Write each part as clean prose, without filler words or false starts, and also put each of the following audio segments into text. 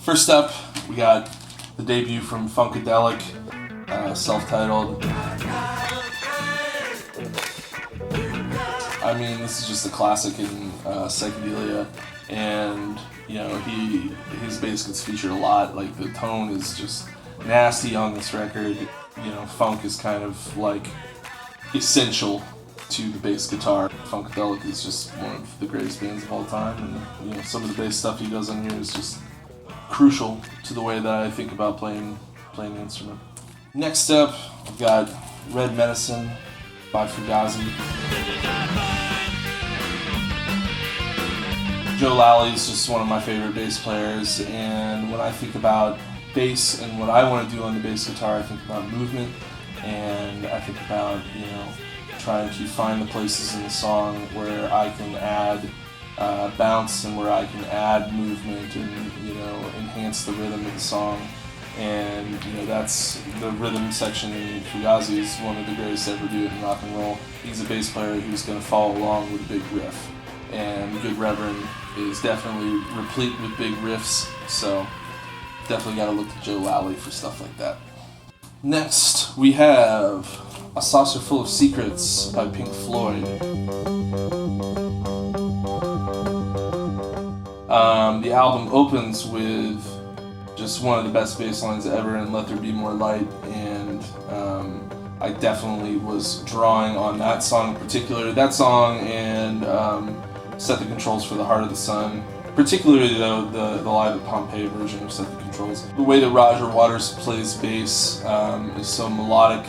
First up, we got the debut from Funkadelic, self-titled. I mean, this is just a classic in psychedelia, and his bass gets featured a lot. Like, the tone is just nasty on this record. Funk is kind of like essential to the bass guitar. Funkadelic is just one of the greatest bands of all time, and some of the bass stuff he does on here is just crucial to the way that I think about playing the instrument. Next up, I've got Red Medicine by Fugazi. Joe Lally is just one of my favorite bass players, and when I think about bass and what I want to do on the bass guitar, I think about movement, and I think about trying to find the places in the song where I can add bounce and where I can add movement and enhance the rhythm of the song. And that's the rhythm section in Fugazi is one of the greatest to ever do it in rock and roll. He's a bass player who's going to follow along with a big riff, and Good Reverend is definitely replete with big riffs, so definitely got to look to Joe Lally for stuff like that. Next, we have A Saucer Full of Secrets by Pink Floyd. The album opens with just one of the best bass lines ever in Let There Be More Light, and I definitely was drawing on that song in particular. That song and Set the Controls for the Heart of the Sun, particularly though the live at Pompeii version of Set the Controls. The way that Roger Waters plays bass is so melodic,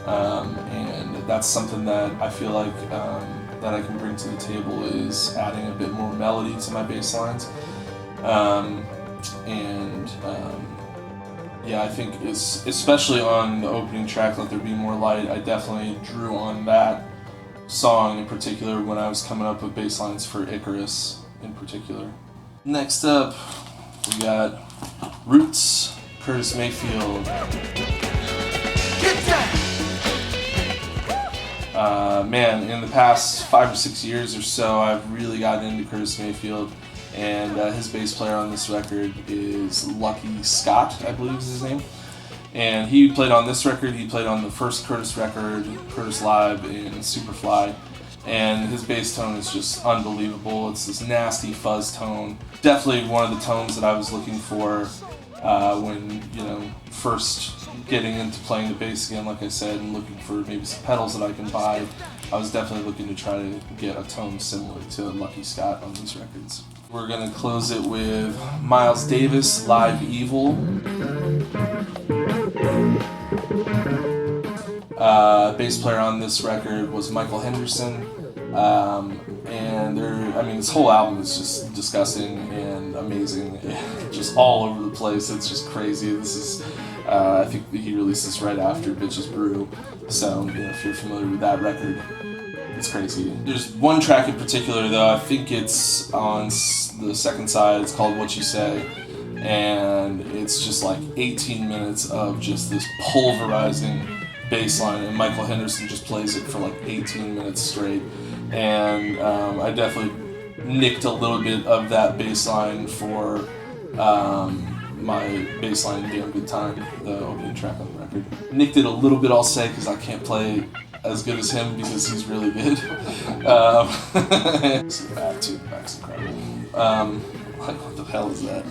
and that's something that I feel like that I can bring to the table, is adding a bit more melody to my bass lines. I think especially on the opening track, Let There Be More Light, I definitely drew on that song in particular when I was coming up with bass lines for Icarus in particular. Next up, we got Roots, Curtis Mayfield. In the past 5 or 6 years or so, I've really gotten into Curtis Mayfield, and his bass player on this record is Lucky Scott, I believe is his name. And he played on this record, he played on the first Curtis record, Curtis Live in Superfly, and his bass tone is just unbelievable. It's this nasty fuzz tone. Definitely one of the tones that I was looking for when, first getting into playing the bass again, like I said, and looking for maybe some pedals that I can buy. I was definitely looking to try to get a tone similar to Lucky Scott on these records. We're going to close it with Miles Davis, Live Evil. Bass player on this record was Michael Henderson. This whole album is just disgusting and amazing, just all over the place. It's just crazy. This is, I think he released this right after Bitches Brew, so if you're familiar with that record, it's crazy. There's one track in particular though, I think it's on the second side, it's called What You Say, and it's just like 18 minutes of just this pulverizing bass line, and Michael Henderson just plays it for like 18 minutes straight, and I definitely nicked a little bit of that bass line for my bass line Damn Good Time, the opening track on the record. Nicked it a little bit, I'll say, because I can't play as good as him because he's really good. See the back too, the back's incredible. What the hell is that?